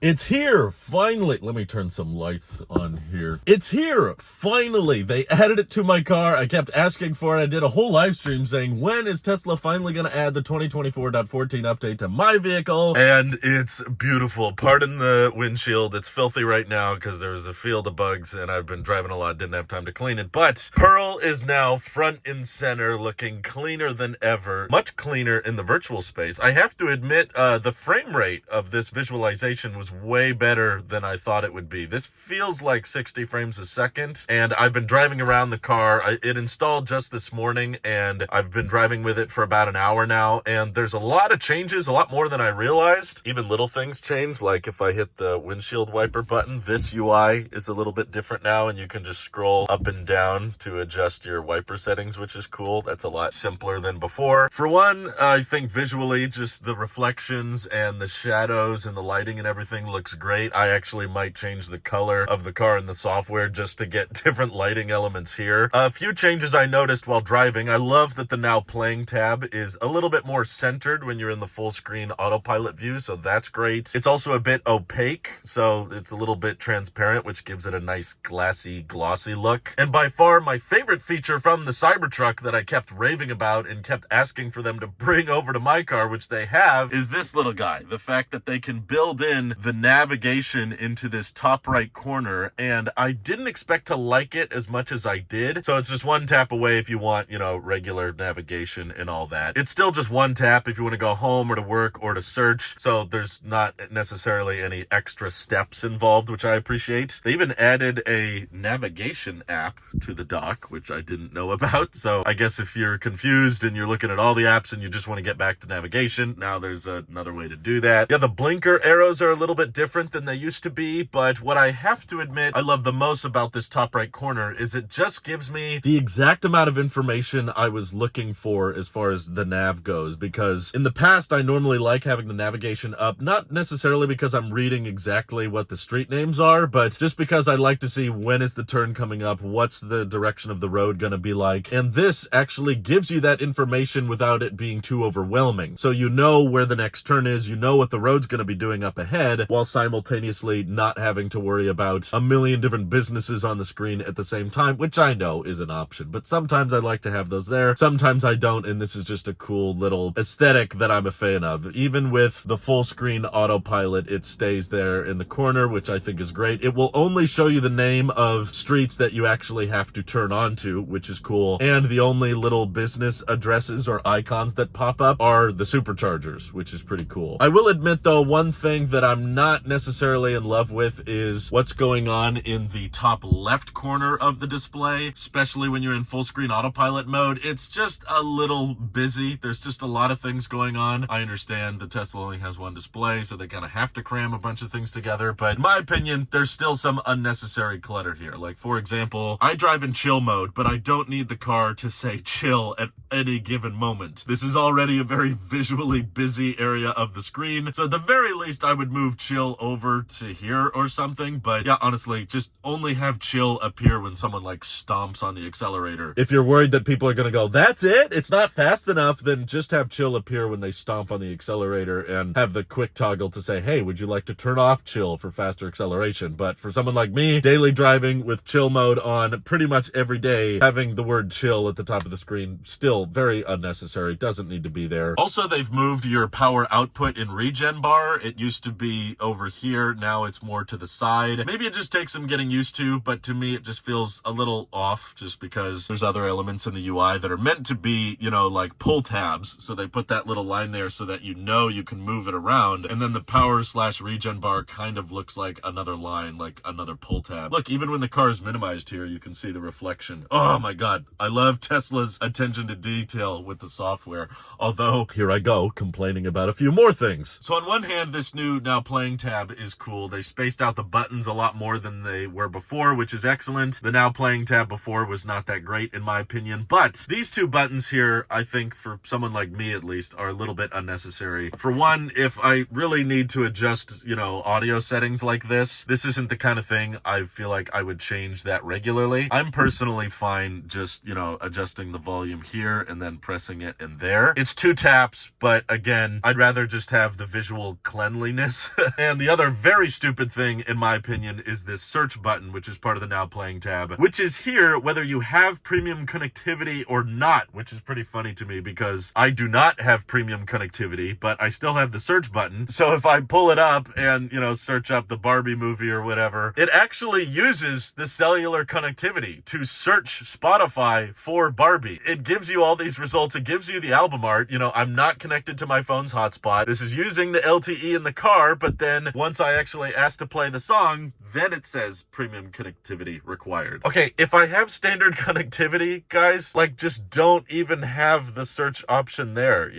It's here, finally. Let me turn some lights on here. It's here, finally. They added it to my car. I kept asking for it. I did a whole live stream saying, when is Tesla finally going to add the 2024.14 update to my vehicle? And it's beautiful. Pardon the windshield. It's filthy right now because there's a field of bugs and I've been driving a lot, didn't have time to clean it. But Pearl is now front and center, looking cleaner than ever. Much cleaner in the virtual space. I have to admit, the frame rate of this visualization was way better than I thought it would be. This feels like 60 frames a second, and I've been driving around the car. It installed just this morning, and I've been driving with it for about an hour now, and there's a lot of changes, a lot more than I realized. Even little things change, like if I hit the windshield wiper button, this UI is a little bit different now, and you can just scroll up and down to adjust your wiper settings, which is cool. That's a lot simpler than before. For one, I think visually, just the reflections and the shadows and the lighting and everything looks great. I actually might change the color of the car in the software just to get different lighting elements here. A few changes I noticed while driving. I love that the Now Playing tab is a little bit more centered when you're in the full screen autopilot view, so that's great. It's also a bit opaque, so it's a little bit transparent, which gives it a nice glassy, glossy look. And by far my favorite feature from the Cybertruck that I kept raving about and kept asking for them to bring over to my car, which they have, is this little guy. The fact that they can build in the navigation into this top right corner, and I didn't expect to like it as much as I did. So it's just one tap away if you want, regular navigation and all that. It's still just one tap if you want to go home or to work or to search. So there's not necessarily any extra steps involved, which I appreciate. They even added a navigation app to the dock, which I didn't know about. So I guess if you're confused and you're looking at all the apps and you just want to get back to navigation, now there's another way to do that. Yeah, the blinker arrows are a little bit different than they used to be, but what I have to admit I love the most about this top right corner is it just gives me the exact amount of information I was looking for as far as the nav goes, because in the past I normally like having the navigation up, not necessarily because I'm reading exactly what the street names are, but just because I like to see when is the turn coming up, what's the direction of the road gonna be like, and this actually gives you that information without it being too overwhelming. So you know where the next turn is, you know what the road's gonna be doing up ahead, while simultaneously not having to worry about a million different businesses on the screen at the same time, which I know is an option, but sometimes I like to have those there, sometimes I don't, and this is just a cool little aesthetic that I'm a fan of. Even with the full screen autopilot, it stays there in the corner, which I think is great. It will only show you the name of streets that you actually have to turn onto, which is cool, and the only little business addresses or icons that pop up are the superchargers, which is pretty cool. I will admit though, one thing that I'm not necessarily in love with is what's going on in the top left corner of the display, especially when you're in full screen autopilot mode. It's just a little busy. There's just a lot of things going on. I understand the Tesla only has one display, so they kind of have to cram a bunch of things together, but in my opinion, there's still some unnecessary clutter here. Like, for example, I drive in chill mode, but I don't need the car to say chill at any given moment. This is already a very visually busy area of the screen, so at the very least I would move chill over to here or something. But yeah, honestly, just only have chill appear when someone like stomps on the accelerator. If you're worried that people are gonna go, that's it, it's not fast enough, then just have chill appear when they stomp on the accelerator and have the quick toggle to say, hey, would you like to turn off chill for faster acceleration? But for someone like me, daily driving with chill mode on pretty much every day, having the word chill at the top of the screen, still very unnecessary, doesn't need to be there. Also, they've moved your power output in regen bar. It used to be over here, now it's more to the side. Maybe it just takes some getting used to, but to me it just feels a little off, just because there's other elements in the UI that are meant to be, like pull tabs, so they put that little line there so that you can move it around, and then the power/regen bar kind of looks like another line, like another pull tab. Look, even when the car is minimized here, you can see the reflection. Oh my god, I love Tesla's attention to detail with the software, although here I go complaining about a few more things. So on one hand, this new Now Playing tab is cool. They spaced out the buttons a lot more than they were before, which is excellent. The Now Playing tab before was not that great in my opinion, but these two buttons here, I think for someone like me at least, are a little bit unnecessary. For one, if I really need to adjust, audio settings like this isn't the kind of thing I feel like I would change that regularly. I'm personally fine just, adjusting the volume here and then pressing it in there. It's two taps, but again, I'd rather just have the visual cleanliness And the other very stupid thing, in my opinion, is this search button, which is part of the Now Playing tab, which is here whether you have premium connectivity or not, which is pretty funny to me because I do not have premium connectivity, but I still have the search button. So if I pull it up and, search up the Barbie movie or whatever, it actually uses the cellular connectivity to search Spotify for Barbie. It gives you all these results. It gives you the album art. I'm not connected to my phone's hotspot. This is using the LTE in the car, but then once I actually ask to play the song, then it says premium connectivity required. Okay, if I have standard connectivity, guys, just don't even have the search option there,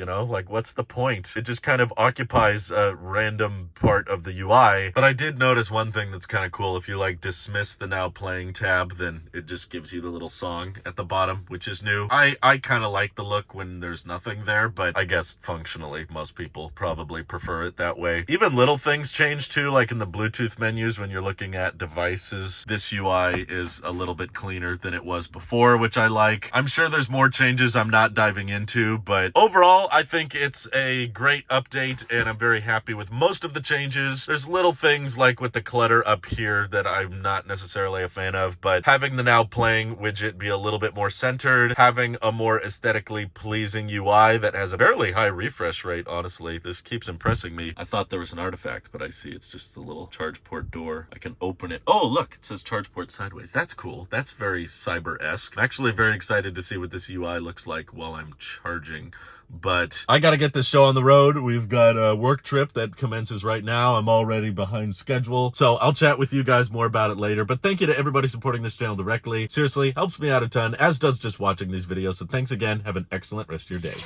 what's the point? It just kind of occupies a random part of the UI. But I did notice one thing that's kind of cool. If you dismiss the Now Playing tab, then it just gives you the little song at the bottom, which is new. I kind of like the look when there's nothing there, but I guess functionally most people probably prefer it that way. Even little things change too, like in the Bluetooth menus when you're looking at devices. This UI is a little bit cleaner than it was before, which I like. I'm sure there's more changes I'm not diving into, but overall I think it's a great update and I'm very happy with most of the changes. There's little things like with the clutter up here that I'm not necessarily a fan of, but having the Now Playing widget be a little bit more centered, having a more aesthetically pleasing UI that has a fairly high refresh rate, honestly. This keeps impressing me. I thought there was an artifact, but I see it's just the little charge port door. I can open it. Oh, look, it says charge port sideways. That's cool. That's very cyber-esque. I'm actually very excited to see what this UI looks like while I'm charging. But I gotta get this show on the road. We've got a work trip that commences right now. I'm already behind schedule, so I'll chat with you guys more about it later. But thank you to everybody supporting this channel directly. Seriously, helps me out a ton, as does just watching these videos. So thanks again. Have an excellent rest of your day.